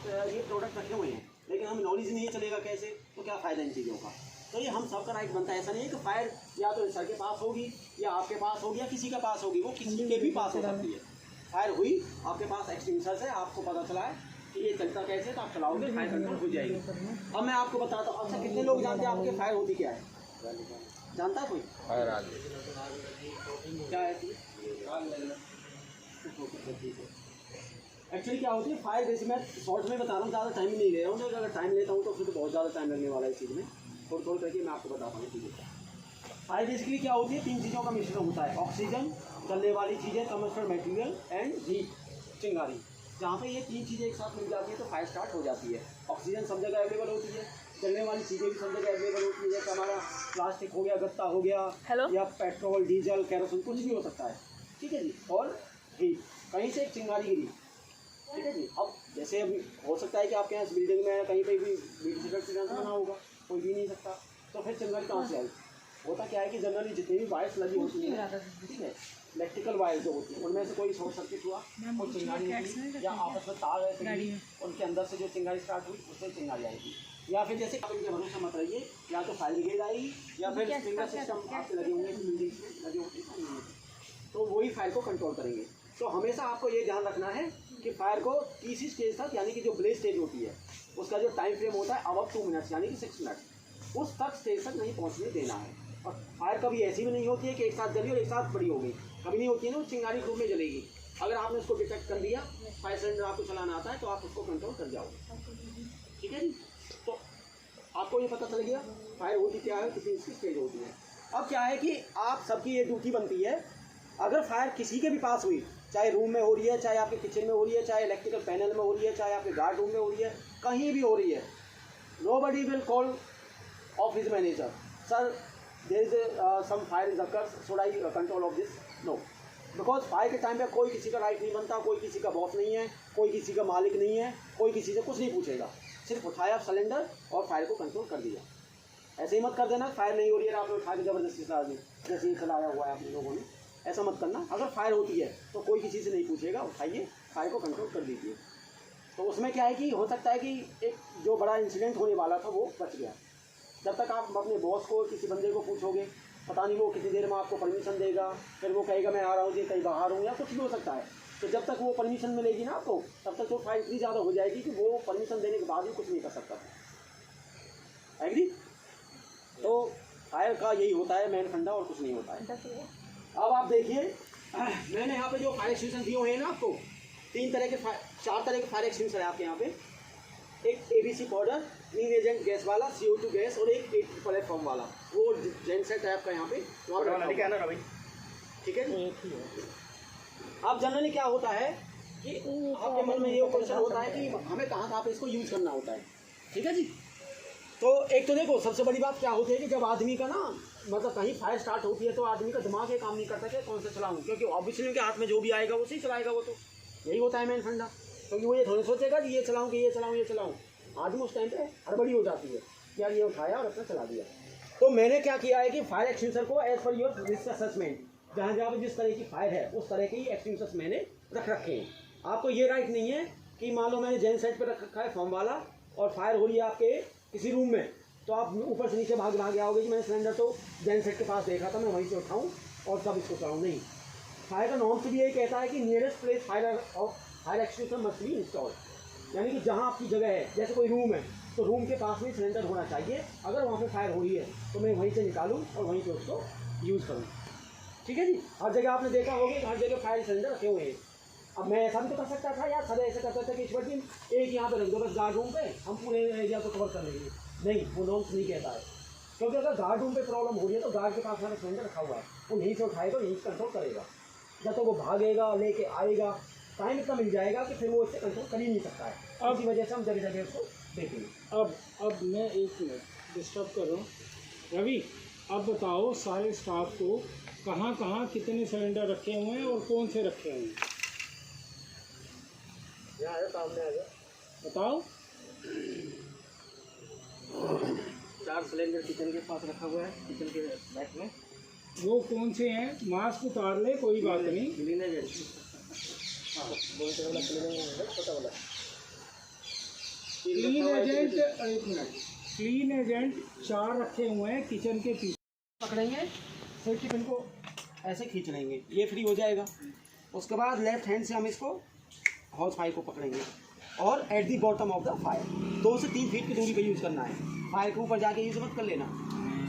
ये प्रोडक्ट रखे हुए हैं, लेकिन हमें नॉलेज नहीं चलेगा कैसे, तो क्या फ़ायदा इन चीज़ों का। तो ये हम सबका राइट बनता है। ऐसा नहीं है कि फायर या तो सर के पास होगी या आपके पास होगी या किसी के पास होगी, वो किसी के भी पास हो सकती है। फायर हुई, आपके पास एक्सटिंग्विशर है, आपको पता चला है कि ये चलता कैसे, तो आप चलाओगे, फायर कंट्रोल हो जाएगी। अब मैं आपको बताता हूँ। अच्छा, कितने लोग जानते हैं आपके फायर होती क्या है? जानता है कोई? फायर आग क्या है? एक्चुअली क्या होती है फायर, जैसे मैं शॉर्ट में बता रहा हूँ, ज़्यादा टाइम ही नहीं ले रहा हूँ। तो अगर टाइम लेता हूँ तो फिर तो बहुत ज़्यादा टाइम लगने वाला है इस चीज़ में। थोड़ी करके मैं आपको बताता हूँ चीज़ें। फायर बेसिकली क्या होती है, 3 चीज़ों का मिश्रण होता है। ऑक्सीजन, जलने वाली चीज़ें, कमर्शियल मटेरियल एंड हीट, चिंगारी। जहाँ पे ये 3 चीज़ें एक साथ मिल जाती है तो फायर स्टार्ट हो जाती है। ऑक्सीजन सब जगह अवेलेबल होती है, जलने वाली चीज़ें भी सब जगह अवेलेबल होती है। जैसे हमारा प्लास्टिक हो गया, गत्ता हो गया, या पेट्रोल, डीजल, केरोसिन, कुछ भी हो सकता है, ठीक है जी। और हीट, कहीं से एक चिंगारी गिरी, ठीक है जी। अब जैसे अभी हो सकता है कि आपके यहाँ इस बिल्डिंग में कहीं पे भी सिलेंडर बना होगा, कोई भी नहीं सकता, तो फिर चिंगारी कहाँ से आई? होता क्या है कि जनरली जितनी भी वायर्स लगी होती है, ठीक है, इलेक्ट्रिकल वायर जो होती है, उनमें से कोई शॉर्ट सर्किट हुआ, कोई चिंगारी निकली, या आपस में तार है, उनके अंदर से जो चिंगारी स्टार्ट हुई, उससे चिंगारी आएगी। या फिर जैसे इनके भरोसा मत रहिए, या तो फायर ब्रिगेड आएगी या फिर स्प्रिंकलर सिस्टम आपसे लगे होंगे, बिल्डिंग्स में लगे होंगे, तो वही फायर को कंट्रोल करेंगे। तो हमेशा आपको ये ध्यान रखना है कि फायर को तीसरी स्टेज तक, यानी कि जो ब्लेज स्टेज होती है, उसका जो टाइम फ्रेम होता है अब 2 मिनट्स, यानी कि 6 मिनट, उस तक स्टेज तक नहीं पहुंचने देना है। और फायर कभी ऐसी भी नहीं होती है कि एक साथ जली और एक साथ बड़ी हो गई, कभी नहीं होती है ना, वो चिंगारी ग्रुप में जलेगी। अगर आपने उसको डिटेक्ट कर लिया, फायर सिलेंडर आपको चलाना आता है, तो आप उसको कंट्रोल कर जाओगे, ठीक है जी। तो आपको ये पता चल गया फायर होती क्या है, कितनी इसकी स्टेज होती है। अब क्या है कि आप सबकी ये ड्यूटी बनती है, अगर फायर किसी के भी पास हुई, चाहे रूम में हो रही है, चाहे आपके किचन में हो रही है, चाहे इलेक्ट्रिकल पैनल में हो रही है, चाहे आपके गार्ड रूम में हो रही है, कहीं भी हो रही है, nobody will call office manager, sir there is some fire is occurs, should I control of this? No, because fire के टाइम पे कोई किसी का राइट नहीं बनता, कोई किसी का बॉस नहीं है, कोई किसी का मालिक नहीं है, कोई किसी से कुछ नहीं पूछेगा, सिर्फ उठाया सिलेंडर और फायर को कंट्रोल कर दिया। ऐसे ही मत कर देना, फायर नहीं हो रही है आपने उठा के ज़बरदस्ती से आदमी जैसे ही चलाया हुआ है आप लोगों ने, ऐसा मत करना। अगर फायर होती है तो कोई किसी से नहीं पूछेगा, उठाइए, फायर को कंट्रोल कर दीजिए। तो उसमें क्या है कि हो सकता है कि एक जो बड़ा इंसिडेंट होने वाला था वो बच गया। जब तक आप अपने बॉस को, किसी बंदे को पूछोगे, पता नहीं वो कितनी देर में आपको परमिशन देगा, फिर वो कहेगा मैं आ रहा हूँ जी, कहीं बाहर हूँ, या कुछ भी हो सकता है। तो जब तक वो परमिशन मिलेगी ना आपको, तब तक तो फायर इतनी ज़्यादा हो जाएगी कि वो परमिशन देने के बाद भी कुछ नहीं कर सकता। एग्री? तो फायर का यही होता है मेन फंडा, और कुछ नहीं होता है। अब आप देखिए, मैंने यहाँ पे जो फायर एक्सटिंग्विशर दिए हुए हैं ना आपको, 4 तरह के फायर एक्सटिंग्विशर है आपके यहाँ पे। एक ABC पाउडर, नीन एजेंट गैस वाला, CO2 गैस, और एक 8 प्लेटफॉर्म वाला, वो जेनसेट टाइप का यहाँ पे, ठीक है। अब जनरली क्या होता है कि आपके मन में ये क्वेश्चन होता है कि हमें कहाँ पे इसको यूज़ करना होता है, ठीक है जी। तो एक तो देखो, सबसे बड़ी बात क्या होती है कि जब आदमी का ना, मतलब कहीं फायर स्टार्ट होती है तो आदमी का दिमाग ये काम नहीं करता कि कौन सा चलाऊं, क्योंकि ऑब्वियसली उनके हाथ में जो भी आएगा वो सही चलाएगा, वो तो यही होता है मेन फंडा। क्योंकि वो ये थोड़ा सोचेगा कि ये चलाऊं कि ये चलाऊं, ये चलाऊं, आदमी उस टाइम पे हड़बड़ी हो जाती है, यार ये उठाया और अपना चला दिया। तो मैंने क्या किया है कि फायर एक्सटिंग्विशर को as per your risk assessment, जहाँ जहाँ पर जिस तरह की फायर है उस तरह के ही एक्सटिंग्विशर्स मैंने रख रखे हैं। आपको ये राइट नहीं है कि मान लो मैंने जेन सेट पर रख रखा है फॉर्म वाला, और फायर हो रही है आपके किसी रूम में, तो आप ऊपर से नीचे भाग आओगे कि मैंने सिलेंडर तो जेन सेट के पास देखा था, मैं वहीं से उठाऊँ और तब इसको चलाऊँ। नहीं, फायर का नॉर्म भी यही कहता है कि nearest place fire extinguisher must be install, यानी कि जहाँ आपकी जगह है, जैसे कोई रूम है तो रूम के पास में सिलेंडर होना चाहिए। अगर वहाँ पे फायर हो रही है तो मैं वहीं से निकालूँ और वहीं से उसको यूज़ करूँ, ठीक है जी। हर जगह आपने देखा होगा कि हर जगह फायर सिलेंडर रखे हुए हैं। अब मैं ऐसा भी तो कर सकता था यार, सब ऐसे करता था कि ईश्वर जी एक यहाँ पे रख दो बस गार्ड रूम पे, हम पूरे एरिया को कवर कर लेंगे। नहीं, वो नॉर्म्स नहीं कहता है, क्योंकि अगर गार्ड रूम पे प्रॉब्लम हो रही है तो गार्ड के पास हमारा सिलेंडर रखा हुआ है, वो यहीं से उठाएगा, यहीं से कंट्रोल करेगा। जब तक वो भागेगा, लेके आएगा, टाइम इतना मिल जाएगा कि फिर वो इससे कंट्रोल कर ही नहीं सकता है। अब इसी वजह से हम जगह जगह उसको देखेंगे। अब मैं 1 मिनट डिस्टर्ब कर रहा हूँ। रवि, अब बताओ सारे स्टाफ को कहाँ कहाँ कितने सिलेंडर रखे हुए हैं और कौन से रखे हुए हैं? यहाँ है, सामने आ जाओ, बताओ। 4 सिलेंडर किचन के पास रखा हुआ है, किचन के बैक में। वो कौन से हैं? मास्क उतार ले, कोई बात नहीं। छोटा वाला क्लीन एजेंट, एक मिनट, क्लीन एजेंट 4 रखे हुए हैं किचन के पीछे। पकड़ेंगे सेफ्टी पिन को ऐसे खींच लेंगे, ये फ्री हो जाएगा। उसके बाद लेफ्ट हैंड से हम इसको हाउस फायर को पकड़ेंगे और at the bottom of the fire 2 से 3 फीट की दूरी पे यूज़ करना है। फायर के ऊपर जाके यूज़ मत कर लेना,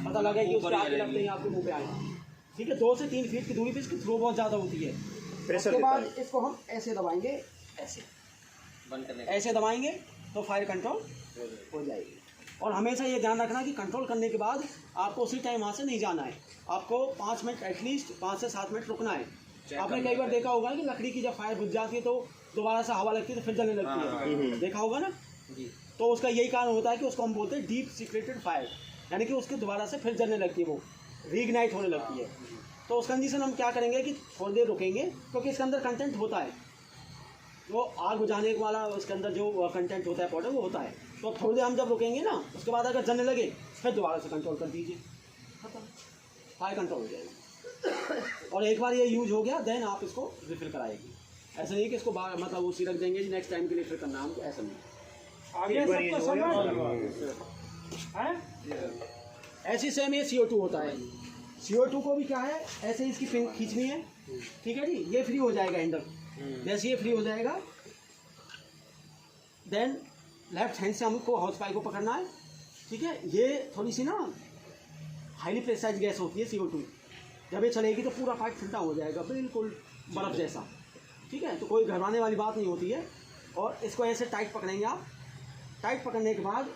पता लगा कि उसके आगे लगते हैं आपके मुंह पे आएगा। ठीक है, 2 से 3 फीट की दूरी पे इसकी थ्रो बहुत ज़्यादा होती है। उसके बाद इसको हम ऐसे दबाएंगे, ऐसे बंद करने, ऐसे दबाएंगे तो फायर कंट्रोल हो जाएगी। और हमेशा ये ध्यान रखना कि कंट्रोल करने के बाद आपको उसी टाइम वहाँ से नहीं जाना है, आपको 5 मिनट एटलीस्ट 5 से 7 मिनट रुकना है। आपने कई बार देखा होगा कि लकड़ी की जब फायर बुझ जाती है तो दोबारा से हवा लगती है तो फिर जलने लगती है, देखा होगा ना। तो उसका यही कारण होता है कि उसको हम बोलते हैं डीप सीक्रेटेड फायर, यानी कि उसके दोबारा से फिर जलने लगती है, वो रीइग्नाइट होने लगती है। तो उस कंडीशन हम क्या करेंगे कि थोड़ी देर रुकेंगे, क्योंकि इसके अंदर कंटेंट होता है, वो आग बुझाने वाला उसके अंदर जो कंटेंट होता है पाउडर वो होता है। तो थोड़ी देर हम जब रुकेंगे ना, उसके बाद अगर जलने लगे फिर दोबारा से कंट्रोल कर दीजिए, खत्म, फायर कंट्रोल हो जाएगी। और एक बार ये यूज हो गया देन आप इसको रिफिल कराएगी। ऐसा नहीं कि इसको मतलब उसी रख देंगे नेक्स्ट टाइम के लिए फिर करना हमको, ऐसा नहीं। आगे सबको समझ है। ऐसी सेम ये CO2 होता है। CO2 को भी क्या है, ऐसे इसकी पिन खींचनी है, ठीक है जी, ये फ्री हो जाएगा हैंडल। जैसे ये फ्री हो जाएगा देन लेफ्ट हैंड से हमको हाउस फायर को पकड़ना है। ठीक है, ये थोड़ी सी ना हाईली प्रेशराइज गैस होती है CO2, जब ये चलेगी तो पूरा फायर ठंडा हो जाएगा बिल्कुल बर्फ़ जैसा। ठीक है, तो कोई घबराने वाली बात नहीं होती है। और इसको ऐसे टाइट पकड़ेंगे आप, टाइट पकड़ने के बाद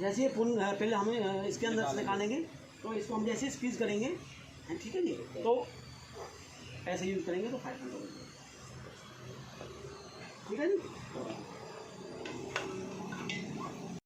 जैसे ये पहले हमें इसके अंदर से निकालेंगे तो इसको हम जैसे स्क्वीज़ करेंगे, ठीक है जी, तो ऐसे यूज़ करेंगे तो फायर कंट्रोल हो जाएगा। ठीक है जी।